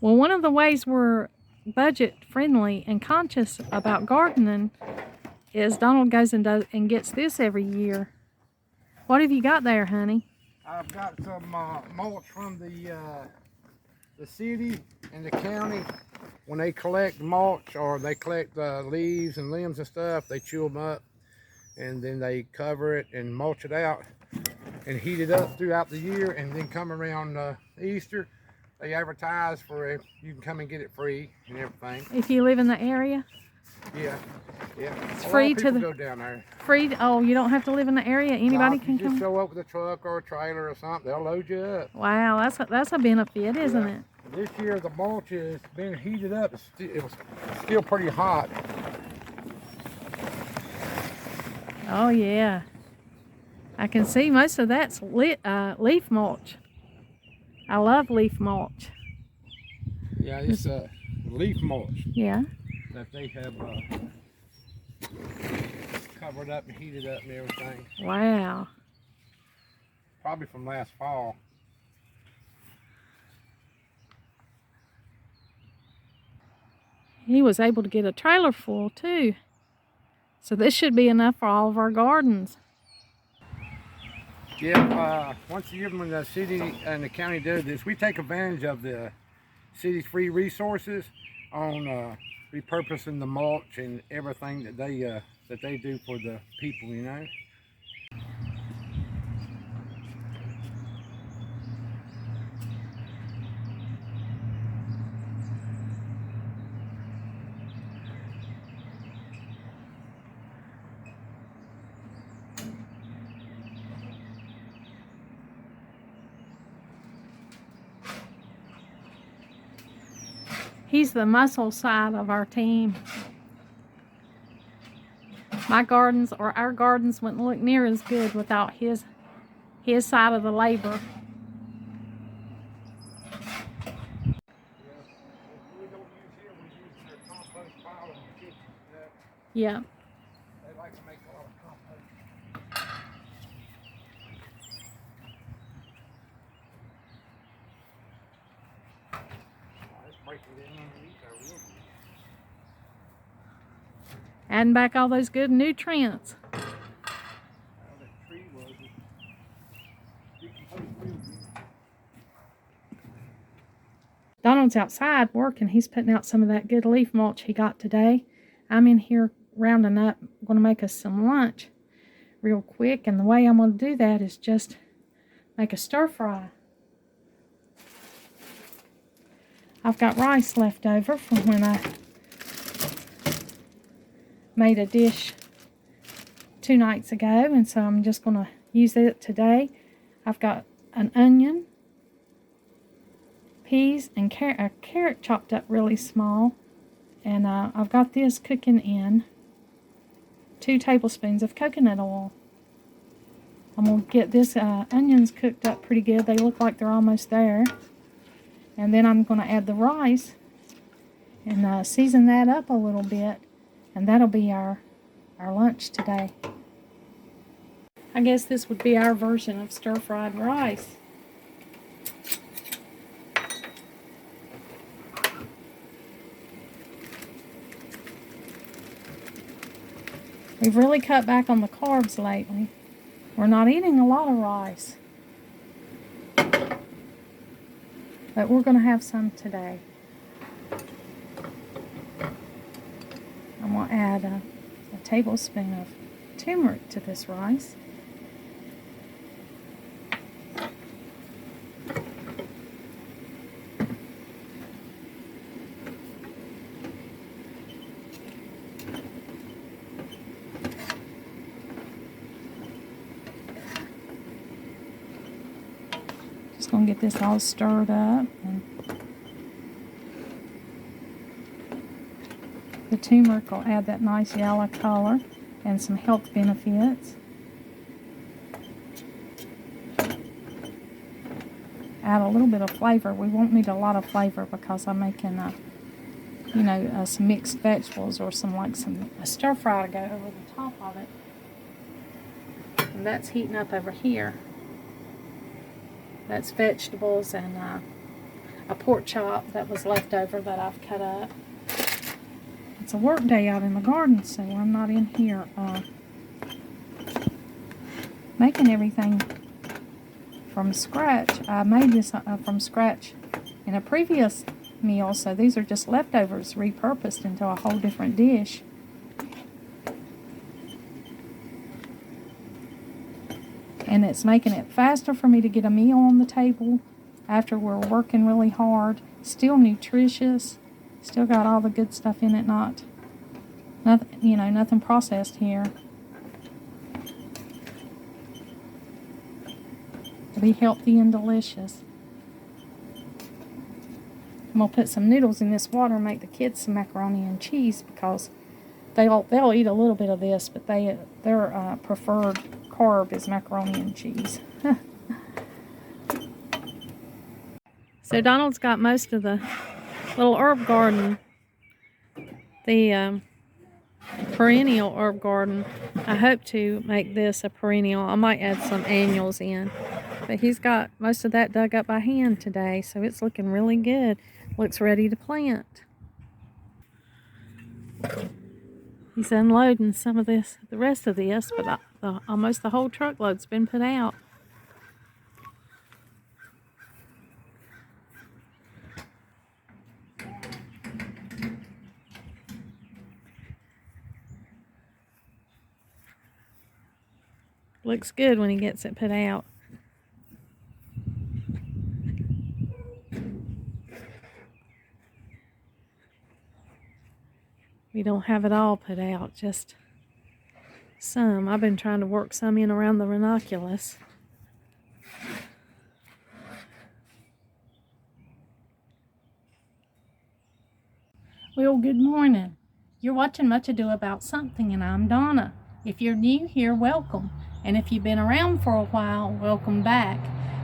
Well, one of the ways we're budget friendly and conscious about gardening is Donald goes and gets this every year. What have you got there, honey? I've got some mulch from the city and the county. When they collect mulch or they collect leaves and limbs and stuff, they chew them up and then they cover it and mulch it out and heat it up throughout the year. And then come around Easter, they advertise for it. You can come and get it free and everything. If you live in the area? Yeah. It's free to go down there. Free? Oh, you don't have to live in the area. Anybody can come. Just show up with a truck or a trailer or something. They'll load you up. Wow, that's a benefit, isn't it? This year the mulch has been heated up. It was still pretty hot. Oh yeah, I can see most of that's leaf mulch. I love leaf mulch. Yeah, it's leaf mulch. Yeah. That they have covered up and heated up and everything. Wow. Probably from last fall. He was able to get a trailer full too. So this should be enough for all of our gardens. Yeah, once a year when the city and the county do this, we take advantage of the city's free resources on repurposing the mulch and everything that they do for the people, you know. He's the muscle side of our team. My gardens or our gardens wouldn't look near as good without his side of the labor. Yeah. They like to make a lot of compost. Adding back all those good nutrients. Donald's outside working. He's putting out some of that good leaf mulch he got today. I'm in here rounding up. I'm going to make us some lunch real quick. And the way I'm going to do that is just make a stir fry. I've got rice left over from when I made a dish 2 nights ago, and so I'm just going to use it today. I've got an onion, peas, and a carrot chopped up really small, and I've got this cooking in 2 tablespoons of coconut oil. I'm going to get this onions cooked up pretty good. They look like they're almost there. And then I'm going to add the rice and season that up a little bit. And that'll be our lunch today. I guess this would be our version of stir-fried rice. We've really cut back on the carbs lately. We're not eating a lot of rice. But we're going to have some today. I'm going to add a tablespoon of turmeric to this rice. Just going to get this all stirred up. And the turmeric will add that nice yellow color and some health benefits. Add a little bit of flavor. We won't need a lot of flavor because I'm making some mixed vegetables or some a stir fry to go over the top of it. And that's heating up over here. That's vegetables, and a pork chop that was left over that I've cut up. It's a work day out in the garden, so I'm not in here making everything from scratch. I made this from scratch in a previous meal, so these are just leftovers repurposed into a whole different dish. And it's making it faster for me to get a meal on the table after we're working really hard. Still nutritious, still got all the good stuff in it, nothing processed here. To be healthy and delicious. I'm gonna put some noodles in this water and make the kids some macaroni and cheese because they'll eat a little bit of this, but their preferred carb is macaroni and cheese. So Donald's got most of the little herb garden, the perennial herb garden. I hope to make this a perennial. I might add some annuals in. But he's got most of that dug up by hand today, so it's looking really good. Looks ready to plant. He's unloading some of the rest of this, but almost the whole truckload's been put out. Looks good when he gets it put out. We don't have it all put out, just some. I've been trying to work some in around the ranunculus. Well, good morning. You're watching Much Ado About Something, and I'm Donna. If you're new here, welcome. And if you've been around for a while, welcome back.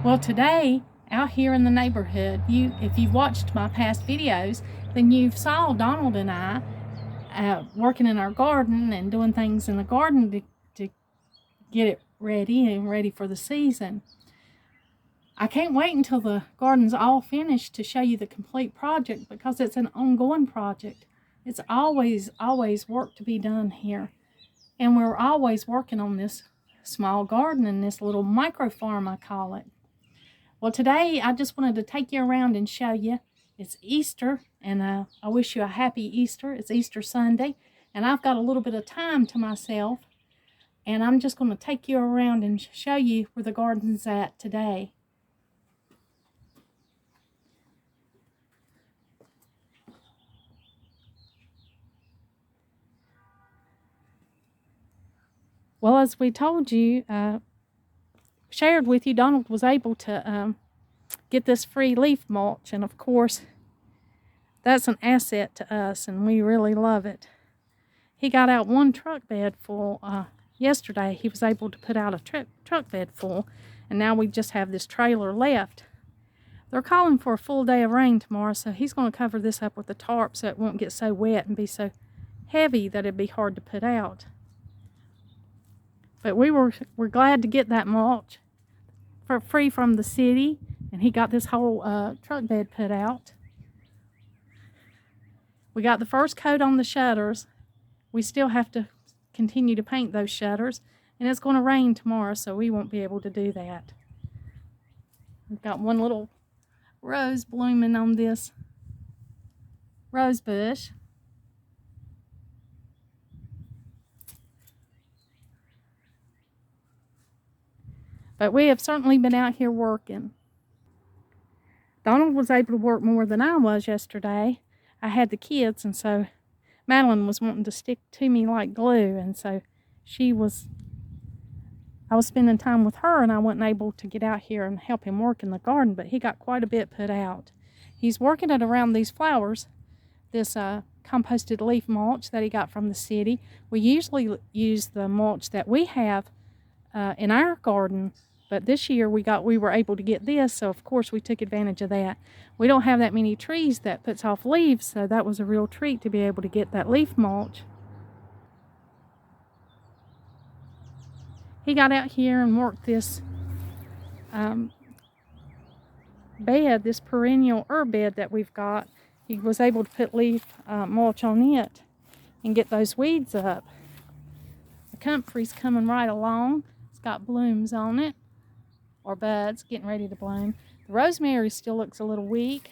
Well, today, out here in the neighborhood, if you've watched my past videos, then you've saw Donald and I working in our garden and doing things in the garden to get it ready for the season. I can't wait until the garden's all finished to show you the complete project because it's an ongoing project. It's always work to be done here. And we're always working on this small garden in this little micro farm, I call it. Well, today I just wanted to take you around and show you. It's Easter, and I wish you a happy Easter. It's Easter Sunday, and I've got a little bit of time to myself, and I'm just going to take you around and show you where the garden's at today. Well, as we told you, shared with you, Donald was able to get this free leaf mulch, and of course, that's an asset to us, and we really love it. He got out one truck bed full yesterday. He was able to put out a truck bed full, and now we just have this trailer left. They're calling for a full day of rain tomorrow, so he's going to cover this up with a tarp so it won't get so wet and be so heavy that it'd be hard to put out. But we're glad to get that mulch for free from the city, and he got this whole truck bed put out. We got the first coat on the shutters. We still have to continue to paint those shutters, and it's going to rain tomorrow, so we won't be able to do that. We've got one little rose blooming on this rose bush. But we have certainly been out here working. Donald was able to work more than I was yesterday. I had the kids, and so Madeline was wanting to stick to me like glue, and so I was spending time with her, and I wasn't able to get out here and help him work in the garden, but he got quite a bit put out. He's working it around these flowers, this composted leaf mulch that he got from the city. We usually use the mulch that we have in our garden, but this year we were able to get this, so of course we took advantage of that. We don't have that many trees that puts off leaves, so that was a real treat to be able to get that leaf mulch. He got out here and worked this bed, this perennial herb bed that we've got, he was able to put leaf mulch on it and get those weeds up. The comfrey's coming right along. It's got blooms on it, or buds getting ready to bloom. The rosemary still looks a little weak.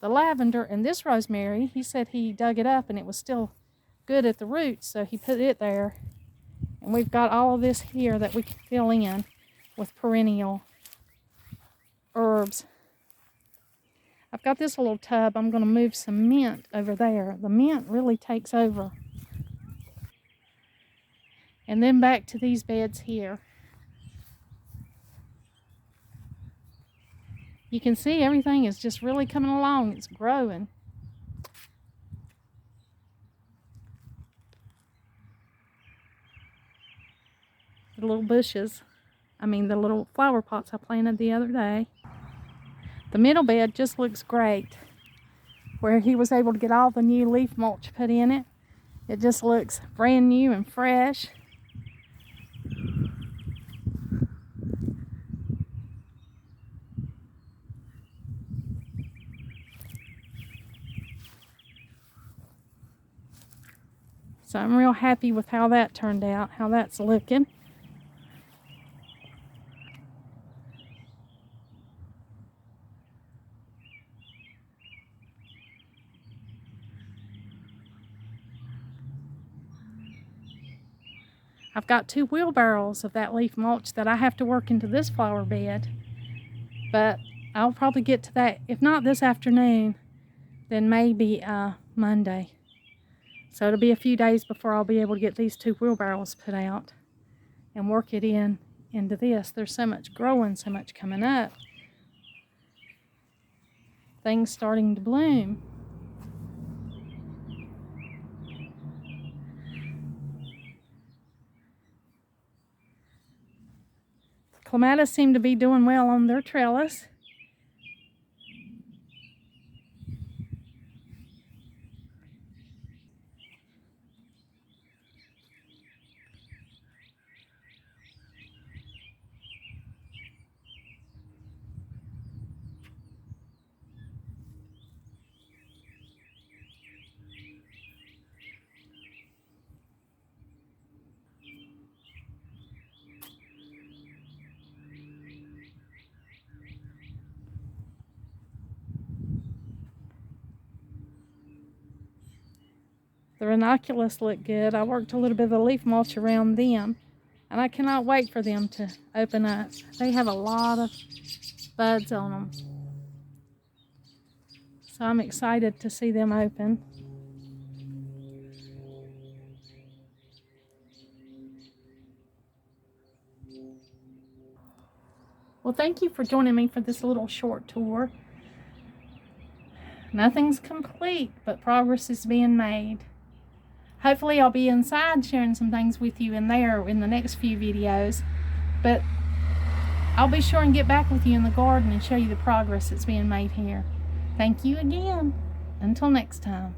The lavender and this rosemary, he said he dug it up and it was still good at the roots, so he put it there. And we've got all of this here that we can fill in with perennial herbs. I've got this little tub. I'm going to move some mint over there. The mint really takes over. And then back to these beds here. You can see everything is just really coming along. It's growing. The little bushes, the little flower pots I planted the other day. The middle bed just looks great. Where he was able to get all the new leaf mulch put in it. It just looks brand new and fresh. So I'm real happy with how that turned out, how that's looking. I've got 2 wheelbarrows of that leaf mulch that I have to work into this flower bed. But I'll probably get to that, if not this afternoon, then maybe Monday. So it'll be a few days before I'll be able to get these 2 wheelbarrows put out and work it into this. There's so much growing, so much coming up. Things starting to bloom. Clematis seem to be doing well on their trellis. The ranunculus look good. I worked a little bit of the leaf mulch around them, and I cannot wait for them to open up. They have a lot of buds on them, so I'm excited to see them open. Well, thank you for joining me for this little short tour. Nothing's complete, but progress is being made. Hopefully I'll be inside sharing some things with you in there in the next few videos. But I'll be sure and get back with you in the garden and show you the progress that's being made here. Thank you again. Until next time.